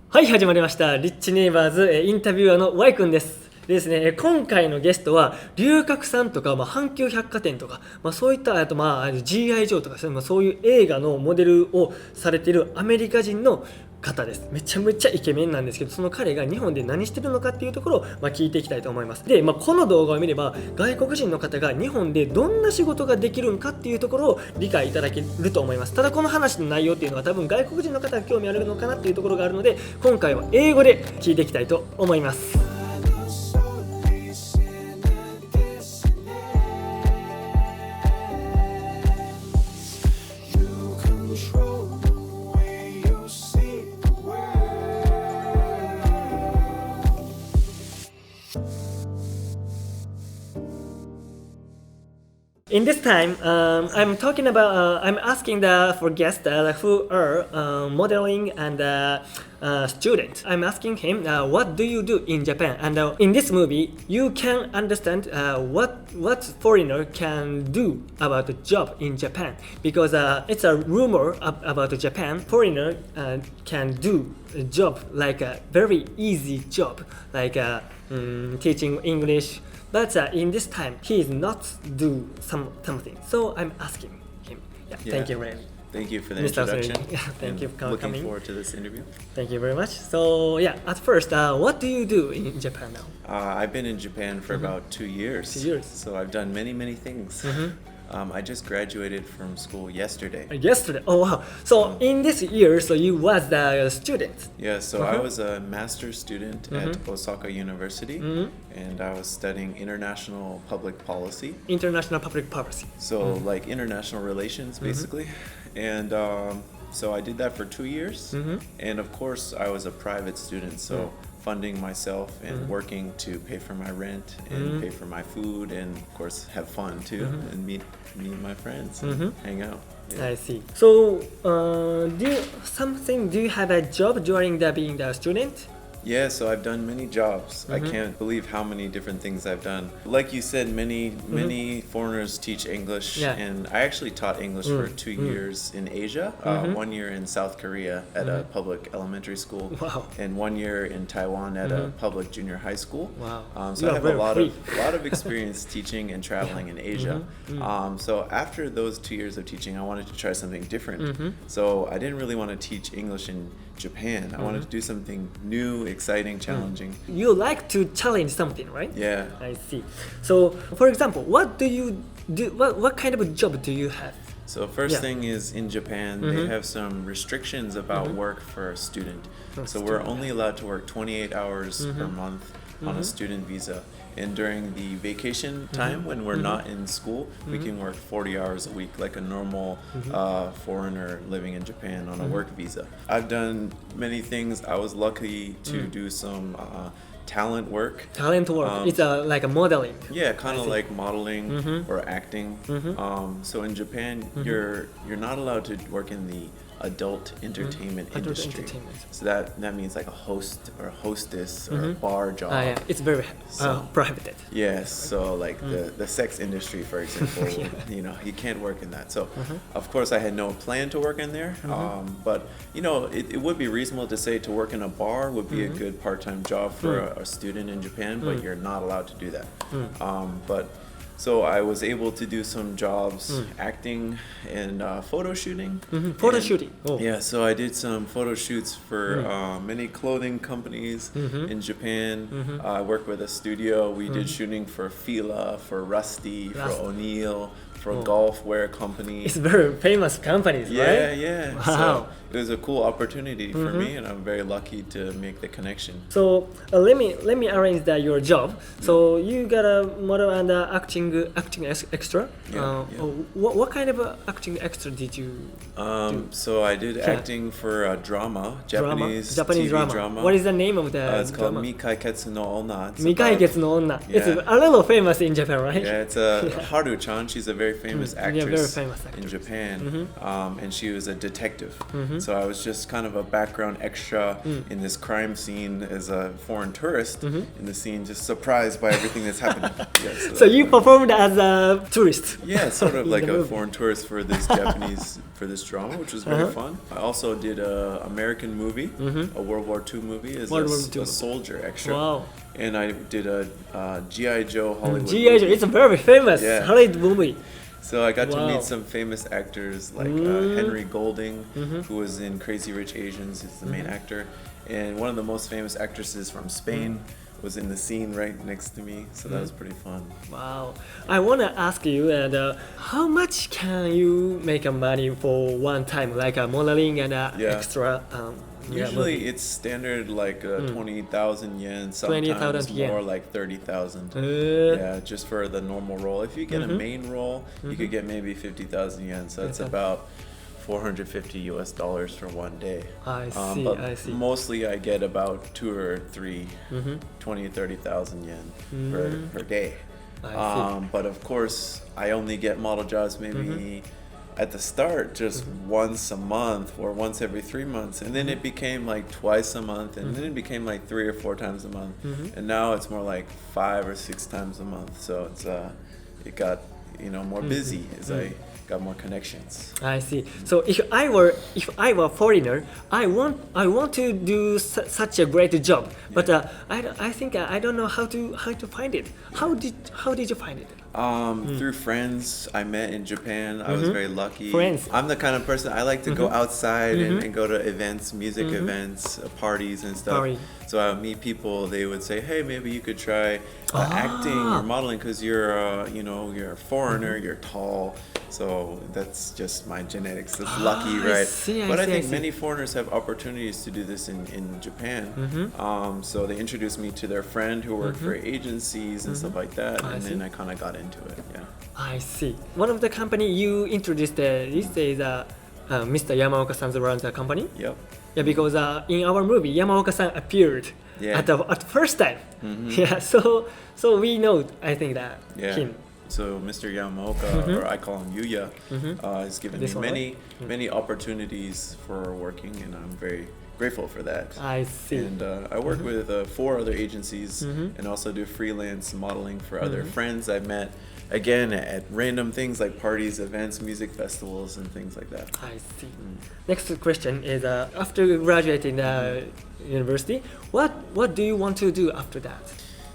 はい、始まりました。リッチネイバーズインタビュアーの Y 君です。ですね、今回のゲストは龍角散とか、阪急百貨店とか、そういったあと、GI ジョーとかそういう映画のモデルをされているアメリカ人の方です。めちゃめちゃイケメンなんですけど、その彼が日本で何してるのかっていうところを、聞いていきたいと思います。で、この動画を見れば外国人の方が日本でどんな仕事ができるんかっていうところを理解いただけると思います。ただこの話の内容っていうのは多分外国人の方が興味あるのかなっていうところがあるので、今回は英語で聞いていきたいと思います。In this time, I'm talking about, I'm asking for guests who are modeling and students. I'm asking him, what do you do in Japan? And in this movie, you can understand what foreigner can do about the job in Japan. Because it's a rumor about Japan, foreigner can do a job like a very easy job, like teaching English. But in this time, he is not do something. So I'm asking him. Thank you, Rily. Thank you for the Mr. introduction. Thank you for coming. Looking forward to this interview. Thank you very much. So at first, what do you do in Japan now? I've been in Japan for about 2 years. 2 years. So I've done many things. I just graduated from school yesterday. Yesterday. Oh wow. So in this year, so you was the student. Yeah, so I was a master's student at Osaka University, and I was studying international public policy. International public policy. So like international relations, basically. And so I did that for 2 years. And of course, I was a private student, so funding myself and working to pay for my rent and pay for my food, and of course have fun too, and meet my friends and hang out. I see. So do you have a job during being the student? Yeah, so I've done many jobs. I can't believe how many different things I've done. Like you said, many foreigners teach English, and I actually taught English for 2 years in Asia. 1 year in South Korea at a public elementary school, and 1 year in Taiwan at a public junior high school. Wow! So I have a lot of experience teaching and traveling in Asia. So after those 2 years of teaching, I wanted to try something different. So I didn't really want to teach English in Japan. I wanted to do something new, exciting, challenging. You like to challenge something, right? Yeah. I see. So, for example, what do you do? What kind of a job do you have? So first thing is in Japan, they have some restrictions about work for a student. So we're only allowed to work 28 hours per month on a student visa. And during the vacation time, when we're not in school, we can work 40 hours a week like a normal foreigner living in Japan on a work visa. I've done many things. I was lucky to do some talent work. Talent work. It's like a modeling. Yeah, kind of like modeling or acting. So in Japan, you're not allowed to work in the adult entertainment industry. So that means like a host or a hostess or a bar job. It's very prohibited. Yes, so like the sex industry, for example, you can't work in that. So of course I had no plan to work in there, but it would be reasonable to say to work in a bar would be a good part-time job for a student in Japan, but you're not allowed to do that. So I was able to do some jobs acting and photo shooting. Photo shooting. Yeah, so I did some photo shoots for many clothing companies in Japan. I worked with a studio. We did shooting for Fila, for Rusty, for O'Neill, for golf wear company. It's very famous companies, right? Yeah. Wow. So it was a cool opportunity for me, and I'm very lucky to make the connection. So let me arrange your job. So you got a model and acting extra. What kind of acting extra did you do? So I did acting for a drama, Japanese TV drama. What is the name of the it's called Mikai Ketsu no Onna. Mikai Ketsu no Onna. It's a little famous in Japan, right? Yeah, it's Haru-chan. She's a very famous actress in Japan, and she was a detective. So I was just kind of a background extra in this crime scene as a foreign tourist in the scene, just surprised by everything that's happening. So you performed as a tourist? Yeah, sort of like a foreign tourist for this Japanese for this drama, which was very fun. I also did a American movie, a World War II movie as a soldier extra. Wow. And I did a G.I. Joe Hollywood G.I. Joe, movie. it's a very famous Hollywood movie. So I got to meet some famous actors like Henry Golding, who was in Crazy Rich Asians. He's the main actor. And one of the most famous actresses from Spain was in the scene right next to me. So that was pretty fun. Wow. I want to ask you, how much can you make money for one time, like modeling and extra? Usually it's standard like 20,000 yen, sometimes more like 30,000. Yeah, just for the normal role. If you get a main role, you could get maybe 50,000 yen. So it's about $450 for one day. I see, but I see. Mostly I get about 2 or 3, 20, 30,000 yen per day. But of course, I only get model jobs maybe at the start just once a month or once every 3 months, and then it became like twice a month, and then it became like 3 or 4 times a month, and now it's more like 5 or 6 times a month. So it's it got more busy as I got more connections. I see. So if I were foreigner, I want to do such a great job, but I think I don't know how to find it. How did you find it? Through friends I met in Japan. I was very lucky. Friends. I'm the kind of person I like to go outside and go to events, music events, parties and stuff. So I would meet people. They would say, "Hey, maybe you could try acting or modeling because you're you're a foreigner. You're tall." So that's just my genetics. That's lucky, right? But I think many foreigners have opportunities to do this in Japan. So they introduced me to their friend who worked for agencies and stuff like that, and then I kind of got into it. Yeah. I see. One of the company you introduced this is Mr. Yamaoka-san's runs the company. Yep. Yeah, because in our movie Yamaoka-san appeared at the first time. Yeah, so we know, I think, that him. So Mr. Yamaoka, or I call him Yuya, has given me many opportunities for working, and I'm very grateful for that. I see. And I work with 4 other agencies and also do freelance modeling for other friends I met, again, at random things like parties, events, music festivals, and things like that. I see. Next question is, after graduating university, what do you want to do after that?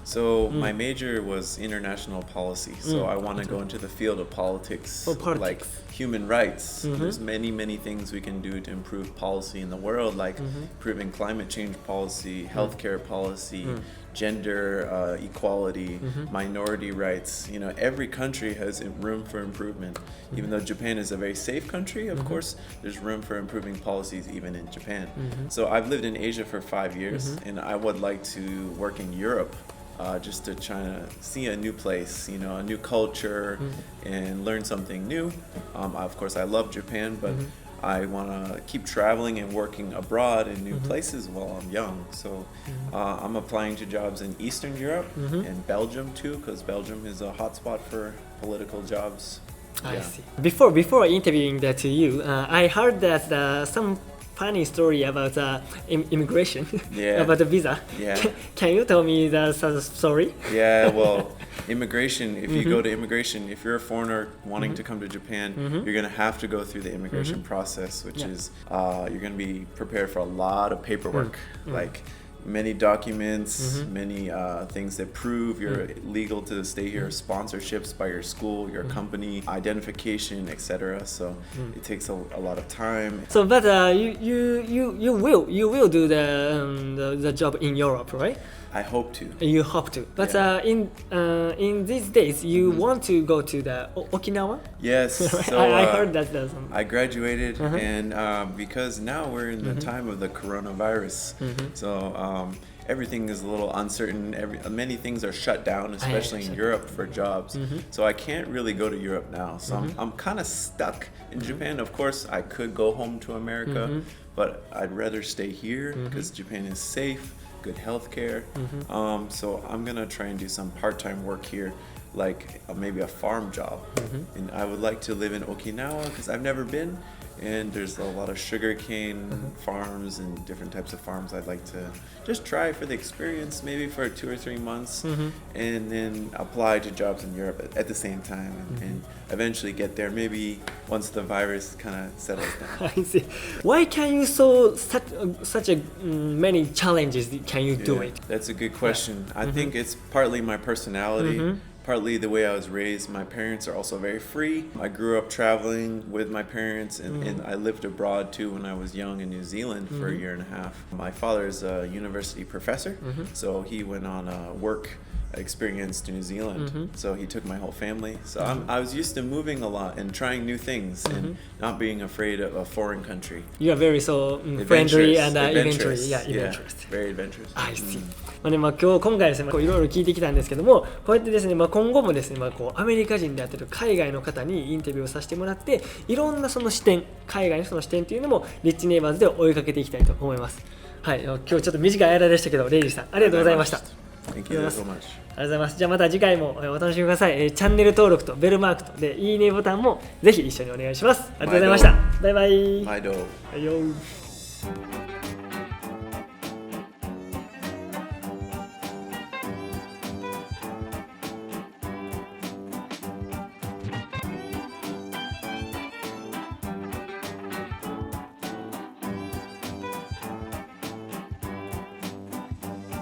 So my major was international policy. So I want to go into the field of politics, like human rights. There's many things we can do to improve policy in the world, like improving climate change policy, healthcare policy, gender equality, minority rights. Every country has room for improvement. Even though Japan is a very safe country, of course, there's room for improving policies even in Japan. So I've lived in Asia for 5 years, and I would like to work in Europe. Just to try to see a new place, a new culture, and learn something new. Of course, I love Japan, but I want to keep traveling and working abroad in new places while I'm young. So I'm applying to jobs in Eastern Europe and Belgium too, because Belgium is a hotspot for political jobs. I see. Before interviewing that to you, I heard that some funny story about immigration, about the visa. Yeah. Can you tell me the story? Yeah, well, immigration, if you go to immigration, if you're a foreigner wanting to come to Japan, you're going to have to go through the immigration process, which is you're going to be prepared for a lot of paperwork, like many documents, many things that prove you're legal to stay here, sponsorships by your school, your company, identification, etc. So it takes a lot of time. So, but you will do the job in Europe, right? I hope to. You hope to, but in these days, you want to go to the Okinawa? Yes. So I heard that. I graduated, and because now we're in the time of the coronavirus, so everything is a little uncertain. Many things are shut down, especially in Europe for jobs. So I can't really go to Europe now. So I'm kind of stuck in Japan. Of course, I could go home to America, but I'd rather stay here because Japan is safe. Good healthcare. So I'm gonna try and do some part-time work here, like maybe a farm job. And I would like to live in Okinawa because I've never been, and there's a lot of sugarcane farms and different types of farms I'd like to just try for the experience, maybe for 2 or 3 months, and then apply to jobs in Europe at the same time, and eventually get there, maybe once the virus kind of settles down. I see. Why can you such a many challenges can you do it? That's a good question. I think it's partly my personality. Partly the way I was raised. My parents are also very free. I grew up traveling with my parents, and I lived abroad too when I was young in New Zealand for a year and a half. My father is a university professor, so he went on a work experience to New Zealand. So he took my whole family. So I was used to moving a lot and trying new things and not being afraid of a foreign country. You are very friendly and adventurous. Adventurous. Very adventurous. I see. 今回ですね、いろいろ聞いてきたんですけども、こうやってですね、今後もですね、アメリカ人であったり海外の方にインタビューをさせてもらって、いろんなその視点、海外のその視点というのもリッチネイバーズで追いかけていきたいと思います。はい、今日ちょっと短い間でしたけど、レイリーさんありがとうございました。Thank you so much. ありがとうございます。じゃあまた次回もお楽しみください。チャンネル登録とベルマークとでいいねボタンもぜひ一緒にお願いします。ありがとうございました。バイバイ。毎度。はいよ。